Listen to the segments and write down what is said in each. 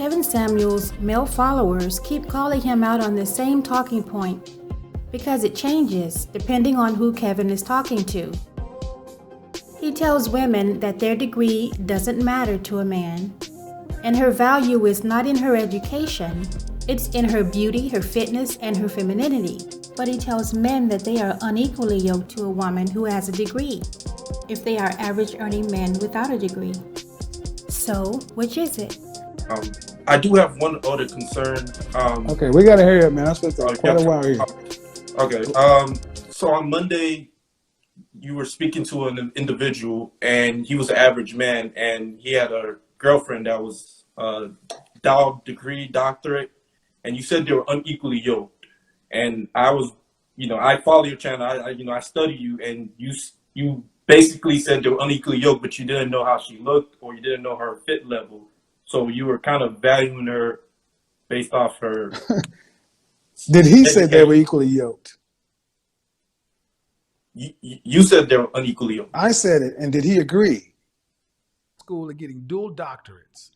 Kevin Samuels' male followers keep calling him out on the same talking point because it changes depending on who Kevin is talking to. He tells women that their degree doesn't matter to a man, and her value is not in her education, it's in her beauty, her fitness, and her femininity. But he tells men that they are unequally yoked to a woman who has a degree, if they are average earning men without a degree. So, which is it? I do have one other concern. Okay, we gotta hurry up, man. I spent quite a while here. Okay. So on Monday, you were speaking to an individual, and he was an average man, and he had a girlfriend that was doctorate, and you said they were unequally yoked. And I was, I follow your channel. I study you, and you basically said they were unequally yoked, but you didn't know how she looked, or you didn't know her fit level. So you were kind of valuing her based off her. Did he say they were equally yoked? You said they were unequally yoked. I said it, and did he agree? School and getting dual doctorates,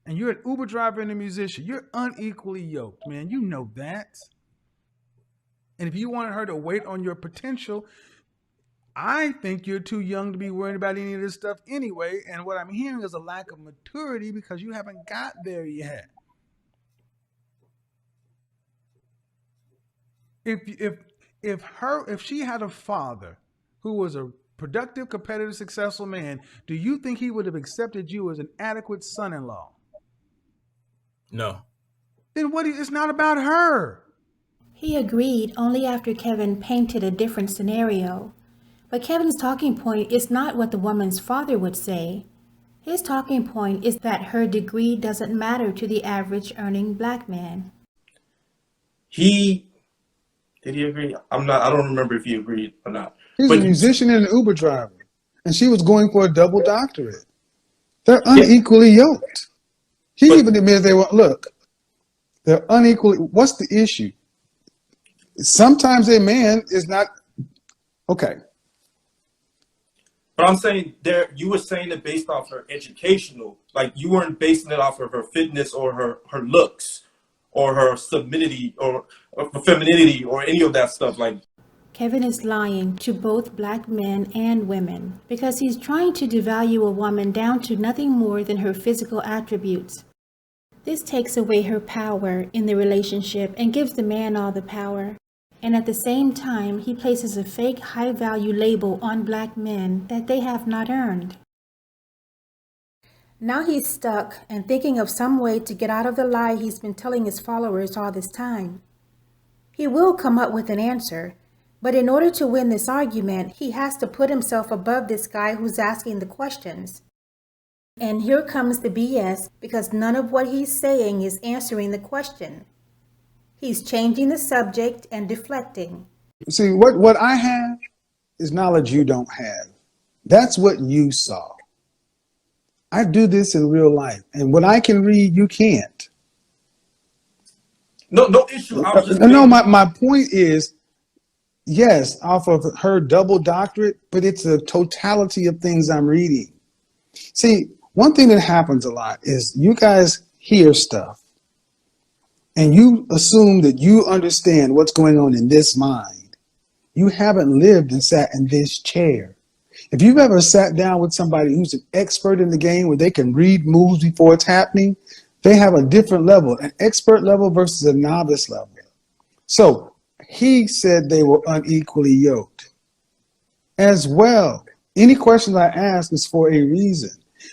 and you're an Uber driver and a musician. You're unequally yoked, man. You know that. And if you wanted her to wait on your potential, I think you're too young to be worried about any of this stuff anyway. And what I'm hearing is a lack of maturity because you haven't got there yet. If she had a father who was a productive, competitive, successful man, do you think he would have accepted you as an adequate son-in-law? No. Then it's not about her. He agreed only after Kevin painted a different scenario. But Kevin's talking point is not what the woman's father would say. His talking point is that her degree doesn't matter to the average earning black man. Did he agree? I don't remember if he agreed or not. He's a musician and an Uber driver, and she was going for a double doctorate. They're unequally yoked. He even admitted they're unequally. What's the issue? Sometimes a man is not okay. But I'm saying you were saying it based off her educational, like you weren't basing it off of her fitness or her looks or her sublimity or femininity or any of that stuff. Like Kevin is lying to both black men and women because he's trying to devalue a woman down to nothing more than her physical attributes. This takes away her power in the relationship and gives the man all the power. And at the same time, he places a fake high-value label on black men that they have not earned. Now he's stuck and thinking of some way to get out of the lie he's been telling his followers all this time. He will come up with an answer, but in order to win this argument, he has to put himself above this guy who's asking the questions. And here comes the BS because none of what he's saying is answering the question. He's changing the subject and deflecting. See, what I have is knowledge you don't have. That's what you saw. I do this in real life, and what I can read, you can't. No issue. My point is, yes, off of her double doctorate, but it's a totality of things I'm reading. See, one thing that happens a lot is you guys hear stuff, and you assume that you understand what's going on in this mind. You haven't lived and sat in this chair. If you've ever sat down with somebody who's an expert in the game where they can read moves before it's happening, they have a different level, an expert level versus a novice level. So he said they were unequally yoked. As well, any questions I ask is for a reason.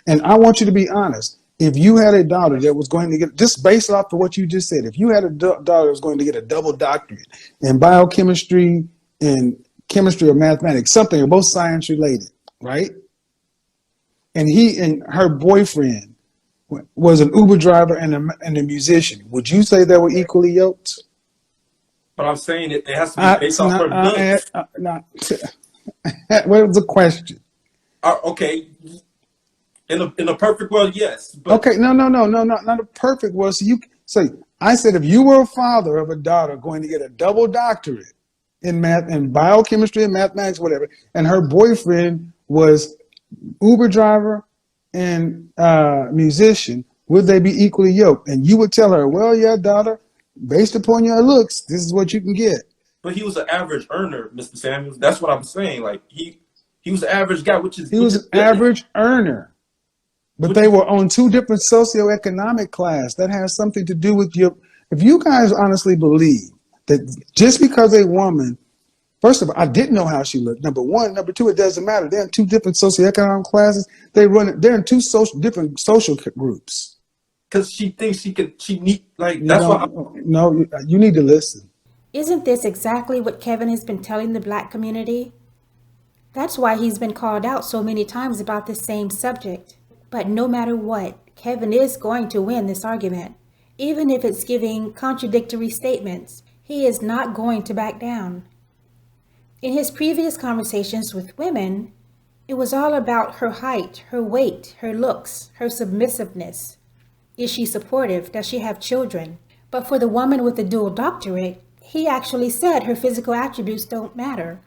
And I want you to be honest. If you had a daughter that was going to get, just based off of what you just said, if you had a daughter that was going to get a double doctorate in biochemistry and chemistry or mathematics, something, or both science related, right? And he and her boyfriend was an Uber driver and a musician, would you say they were equally yoked? But I'm saying it has to be based off her looks. What was the question? Okay. In a perfect world, yes. But okay, no, not a perfect world. So you say, I said, if you were a father of a daughter going to get a double doctorate in math and biochemistry and mathematics, whatever, and her boyfriend was Uber driver and musician, would they be equally yoked? And you would tell her, well, yeah, daughter, based upon your looks, this is what you can get. But he was an average earner, Mr. Samuels. That's what I'm saying. Like he was an average guy, which is He was an average earner. But they were on two different socioeconomic class. That has something to do with your. If you guys honestly believe that just because a woman, first of all, I didn't know how she looked. Number one, number two, it doesn't matter. They're in two different socioeconomic classes. They're in two different social groups. Because she thinks she need like that's why. No, you need to listen. Isn't this exactly what Kevin has been telling the black community? That's why he's been called out so many times about this same subject. But no matter what, Kevin is going to win this argument. Even if it's giving contradictory statements, he is not going to back down. In his previous conversations with women, it was all about her height, her weight, her looks, her submissiveness. Is she supportive? Does she have children? But for the woman with the dual doctorate, he actually said her physical attributes don't matter.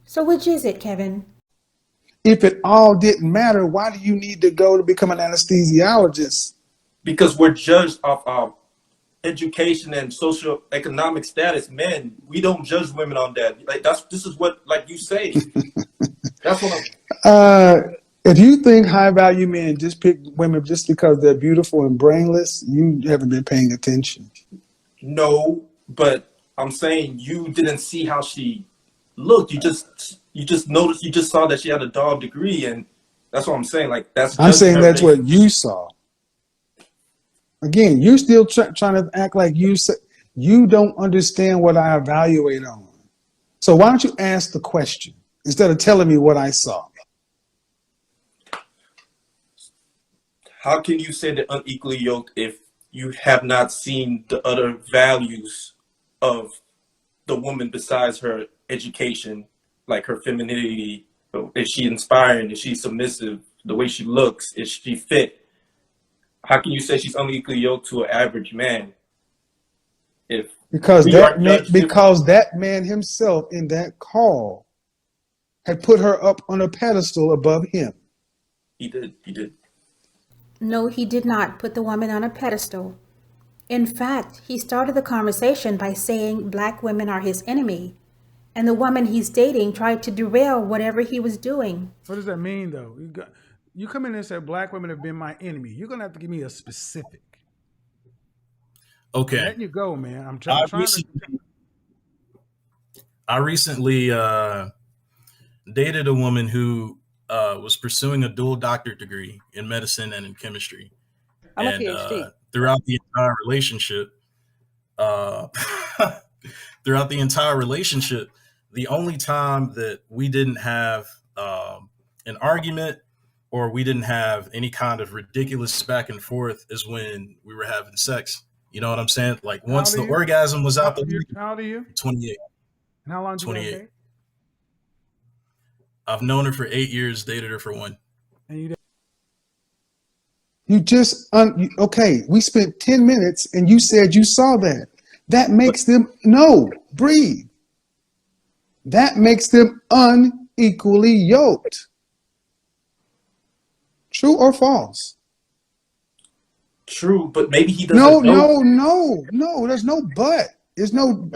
So which is it, Kevin? If it all didn't matter, why do you need to go to become an anesthesiologist? Because we're judged off our education and social economic status. Men, we don't judge women on that. Like this is what like you say. That's what if you think high value men just pick women just because they're beautiful and brainless, you haven't been paying attention. No, but I'm saying you didn't see how she looked. You just noticed. You just saw that she had a dog degree, and that's what I'm saying. Like I'm saying that's what you saw. Again, you're still trying to act like you don't understand what I evaluate on. So why don't you ask the question instead of telling me what I saw? How can you say they're unequally yoked if you have not seen the other values of the woman besides her education, like her femininity? Is she inspiring? Is she submissive? The way she looks? Is she fit? How can you say she's unequally yoked to an average man? Because that man himself in that call had put her up on a pedestal above him. He did. No, he did not put the woman on a pedestal. In fact, he started the conversation by saying black women are his enemy, and the woman he's dating tried to derail whatever he was doing. What does that mean, though? You come in and say black women have been my enemy. You're gonna have to give me a specific. Okay. I'm letting you go, man. I recently dated a woman who was pursuing a dual doctorate degree in medicine and in chemistry. I'm a PhD. Throughout the entire relationship, the only time that we didn't have an argument or we didn't have any kind of ridiculous back and forth is when we were having sex. You know what I'm saying? Like once the orgasm was out the window. How old are you? 28. And how long did you 28. I've known her for 8 years, dated her for 1. And you just, okay, we spent 10 minutes and you said you saw that. That makes them, no, breathe. That makes them unequally yoked. True or false? True, but maybe he doesn't know. No, there's no but. There's no,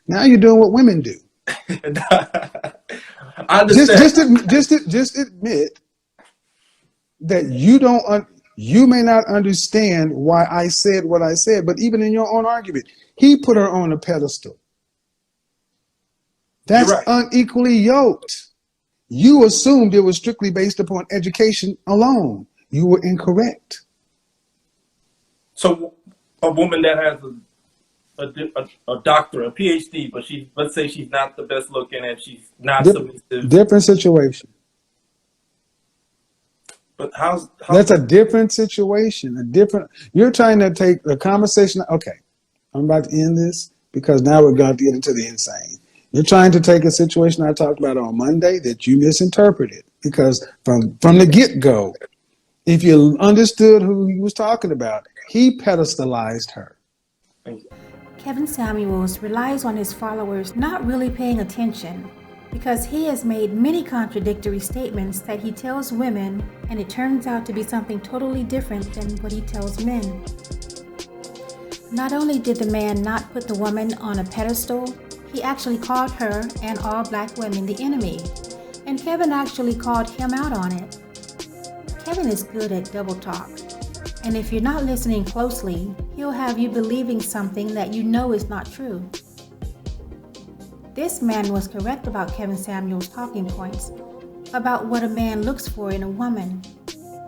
now you're doing what women do. I understand. Just admit that you may not understand why I said what I said, but even in your own argument, he put her on a pedestal. That's right. Unequally yoked. You assumed it was strictly based upon education alone. You were incorrect. So a woman that has a doctorate, a PhD, but let's say she's not the best looking and she's not submissive. Different situation. But how's that's a different situation. You're trying to take the conversation. Okay, I'm about to end this because now we're going to get into the insane. You're trying to take a situation I talked about on Monday that you misinterpreted because from the get-go, if you understood who he was talking about, he pedestalized her. Kevin Samuels relies on his followers not really paying attention because he has made many contradictory statements that he tells women, and it turns out to be something totally different than what he tells men. Not only did the man not put the woman on a pedestal, he actually called her and all black women the enemy, and Kevin actually called him out on it. Kevin is good at double talk, and if you're not listening closely, he'll have you believing something that you know is not true. This man was correct about Kevin Samuels' talking points about what a man looks for in a woman,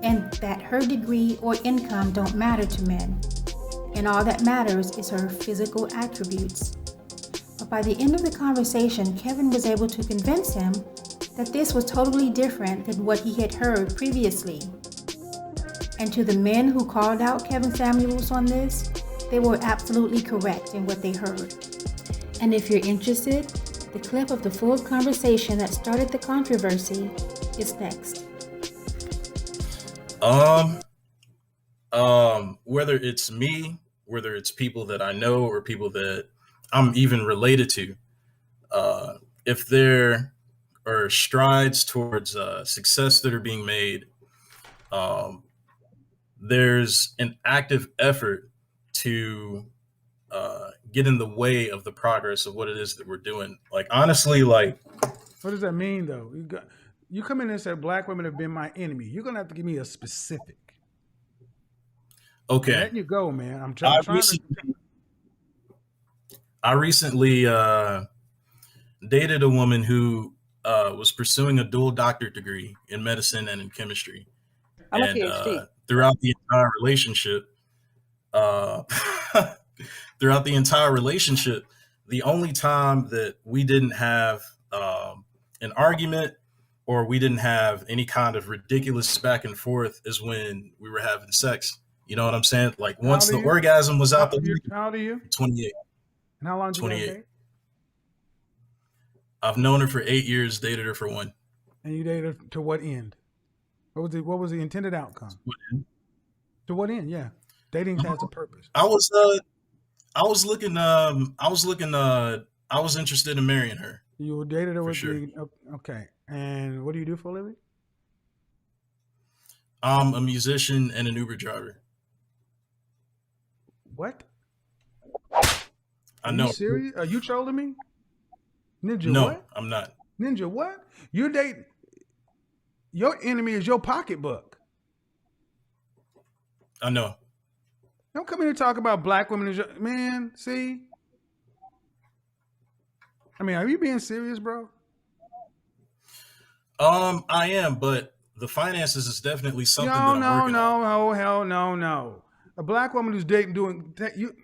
and that her degree or income don't matter to men, and all that matters is her physical attributes. But by the end of the conversation, Kevin was able to convince him that this was totally different than what he had heard previously. And to the men who called out Kevin Samuels on this, they were absolutely correct in what they heard. And if you're interested, the clip of the full conversation that started the controversy is next. Whether it's me, whether it's people that I know or people that I'm even related to, if there are strides towards success that are being made, there's an active effort to get in the way of the progress of what it is that we're doing. Like, honestly, like, What does that mean, though? You come in and say black women have been my enemy. You're gonna have to give me a specific. okay, I'm letting you go, man. I'm trying to. I recently dated a woman who was pursuing a dual doctorate degree in medicine and in chemistry. I'm and a PhD. Throughout the entire relationship, the only time that we didn't have an argument or we didn't have any kind of ridiculous back and forth is when we were having sex. You know what I'm saying? Like, once the orgasm was out the window. How old are you? 28. And how long did you 28. date? I've known her for 8 years, dated her for 1. And you dated her to what end? What was the intended outcome? To what end? Yeah, dating has a purpose. I was interested in marrying her. You dated her For with sure. okay. And what do you do for a living? I'm a musician and an Uber driver. What? I know. Are you serious? Are you trolling me? Ninja, No, what? I'm not. Ninja, what? You're dating. Your enemy is your pocketbook. I know. Don't come here and talk about black women as your man. See? I mean, are you being serious, bro? I am, but the finances is definitely something that I'm working on. No, hell no. A black woman who's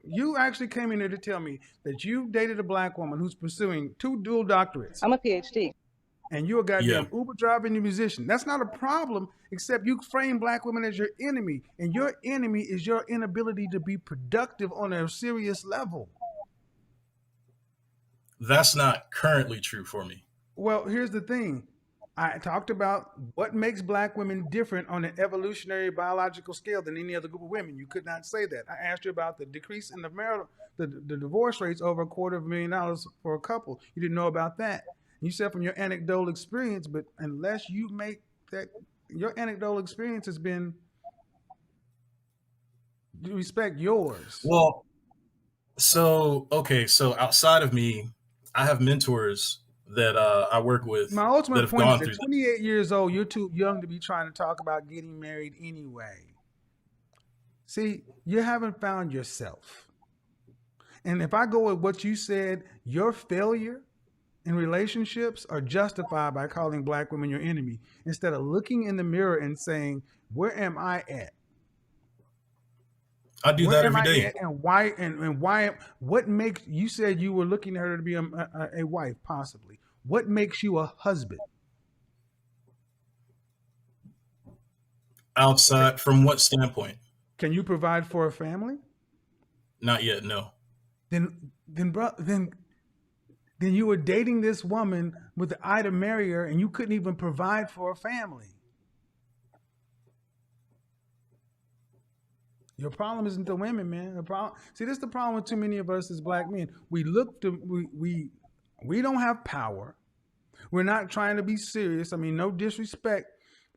you actually came in here to tell me that you dated a black woman who's pursuing 2 dual doctorates. I'm a PhD. And you're a goddamn Uber driver and a musician. That's not a problem, except you frame black women as your enemy. And your enemy is your inability to be productive on a serious level. That's not currently true for me. Well, here's the thing. I talked about what makes black women different on an evolutionary biological scale than any other group of women. You could not say that. I asked you about the decrease in the divorce rates over $250,000 for a couple. You didn't know about that. You said from your anecdotal experience, but unless you make that, your anecdotal experience has been, respect yours. Well, so outside of me, I have mentors that I work with. My ultimate that have point gone is through at 28 years old, you're too young to be trying to talk about getting married anyway. See, you haven't found yourself. And if I go with what you said, your failure in relationships are justified by calling black women your enemy instead of looking in the mirror and saying, where am I at? I do that every day. And why? And why? What makes you said you were looking at her to be a wife, possibly? What makes you a husband? Outside from what standpoint? Can you provide for a family? Not yet. No. Then you were dating this woman with the eye to marry her, and you couldn't even provide for a family. Your problem isn't the women, man. The problem. See, this is the problem with too many of us as black men. We look to we don't have power. We're not trying to be serious. I mean, no disrespect,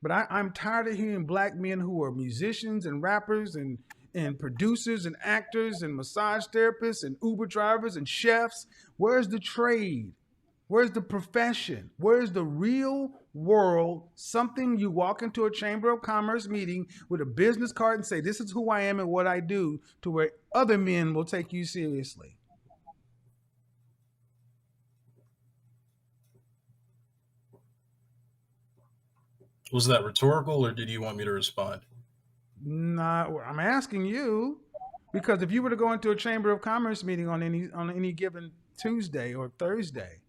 but I'm tired of hearing black men who are musicians and rappers and producers and actors and massage therapists and Uber drivers and chefs. Where's the trade? Where's the profession? Where's the real world? Something you walk into a Chamber of Commerce meeting with a business card and say, this is who I am and what I do, to where other men will take you seriously. Was that rhetorical, or did you want me to respond? Nah, I'm asking you, because if you were to go into a Chamber of Commerce meeting on any given Tuesday or Thursday,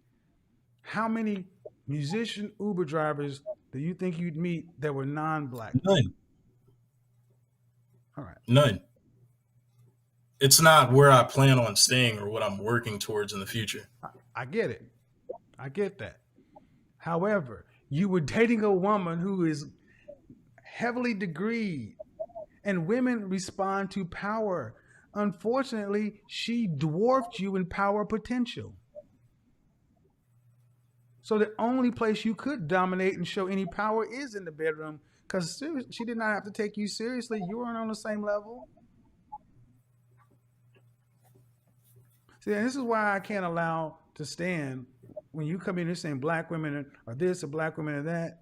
how many musician Uber drivers do you think you'd meet that were non-black? None. All right. None. It's not where I plan on staying or what I'm working towards in the future. I get it. I get that. However, you were dating a woman who is heavily degreed, and women respond to power. Unfortunately, she dwarfed you in power potential. So the only place you could dominate and show any power is in the bedroom, because she did not have to take you seriously. You weren't on the same level. See, and this is why I can't allow to stand when you come in here saying black women are this or black women are that.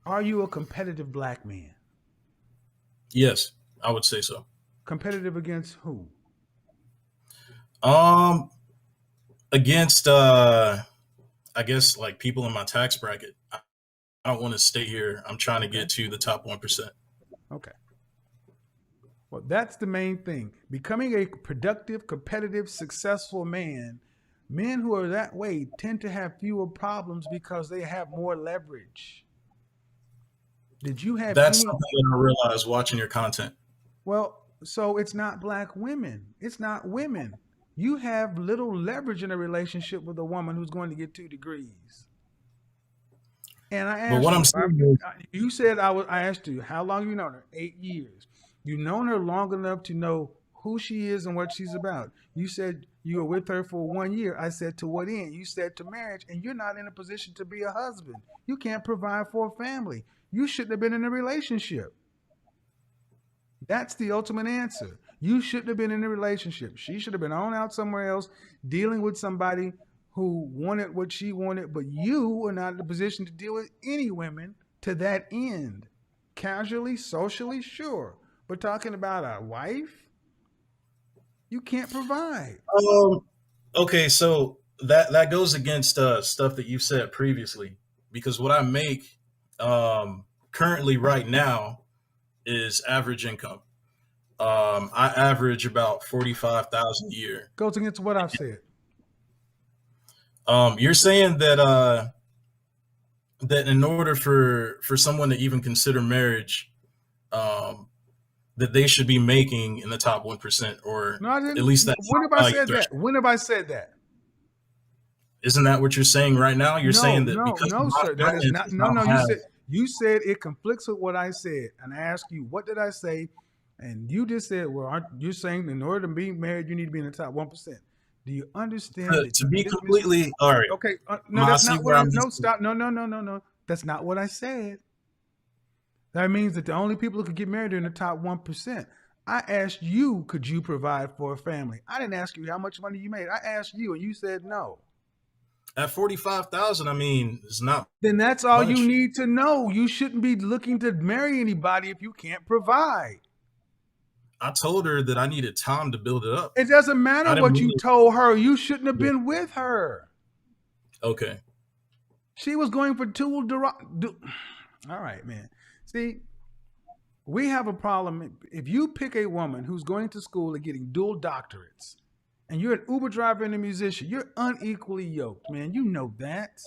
Are you a competitive black man? Yes, I would say so. Competitive against who? Against I guess like people in my tax bracket. I don't want to stay here. I'm trying to get to the top 1%. Okay. Well, that's the main thing. Becoming a productive, competitive, successful man, men who are that way tend to have fewer problems because they have more leverage. Did you have That's any? something that I realized watching your content. Well, so it's not black women. It's not women. You have little leverage in a relationship with a woman who's going to get 2 degrees. And I asked But what I'm saying is, you said I asked you, how long have you known her? 8 years. You've known her long enough to know who she is and what she's about. You said you were with her for 1 year. I said, to what end? You said to marriage, and you're not in a position to be a husband. You can't provide for a family. You shouldn't have been in a relationship. That's the ultimate answer. You shouldn't have been in a relationship. She should have been on out somewhere else, dealing with somebody who wanted what she wanted, but you were not in a position to deal with any women to that end. Casually, socially, sure. But talking about a wife, you can't provide. okay, so that goes against stuff that you've said previously, because what I make currently right now is average income. I average about 45,000 a year. Goes against what I've said. You're saying that that in order for someone to even consider marriage, that they should be making in the top 1%, or No, I didn't. at least that. When have I said that? When have I said that? Isn't that what you're saying right now? You're saying that because no, of my sir. That is not. finances, No, I no. don't have- You said it conflicts with what I said, and I asked you, what did I say? And you just said, well, aren't you saying in order to be married, you need to be in the top 1%? Do you understand that to be completely all right. Okay, no, that's not what. No, stop. No. That's not what I said. That means that the only people who could get married are in the top 1%. I asked you, could you provide for a family? I didn't ask you how much money you made. I asked you, and you said no. At 45,000, I mean, it's not. Then that's all much. you need to know. You shouldn't be looking to marry anybody if you can't provide. I told her that I needed time to build it up. It doesn't matter what you told her. You shouldn't have been with her. Okay. She was going for all right, man. See, we have a problem. If you pick a woman who's going to school and getting dual doctorates, and you're an Uber driver and a musician, you're unequally yoked, man. You know that.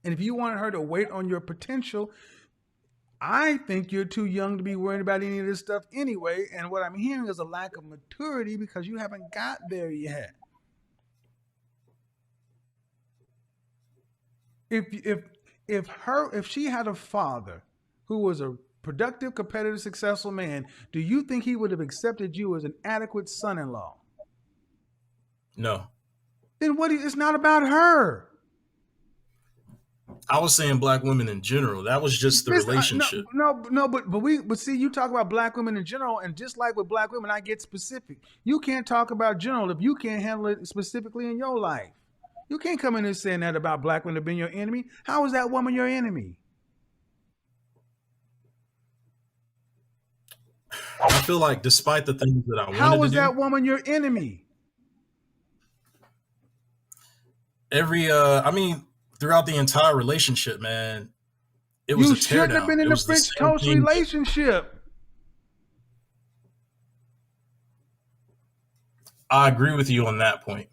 And if you wanted her to wait on your potential, I think you're too young to be worried about any of this stuff anyway. And what I'm hearing is a lack of maturity because you haven't got there yet. If she had a father who was a productive, competitive, successful man, do you think he would have accepted you as an adequate son-in-law? No. Then it's not about her. I was saying black women in general. That was just the relationship. But see, you talk about black women in general, and just like with black women, I get specific. You can't talk about general if you can't handle it specifically in your life. You can't come in and saying that about black women being your enemy. How is that woman your enemy? I feel like despite the things that I wanted How to is do, that woman your enemy? I mean, throughout the entire relationship, man, it was You a shouldn't have teardown. been in It the was the French same toast thing. relationship. I agree with you on that point.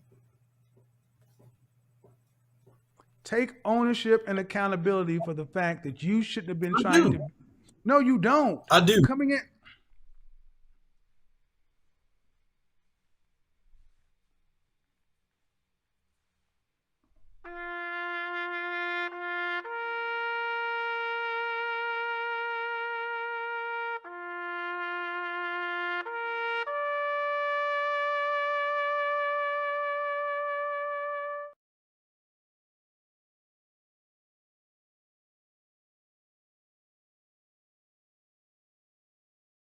Take ownership and accountability for the fact that you shouldn't have been I trying do. to. No, you don't. I do.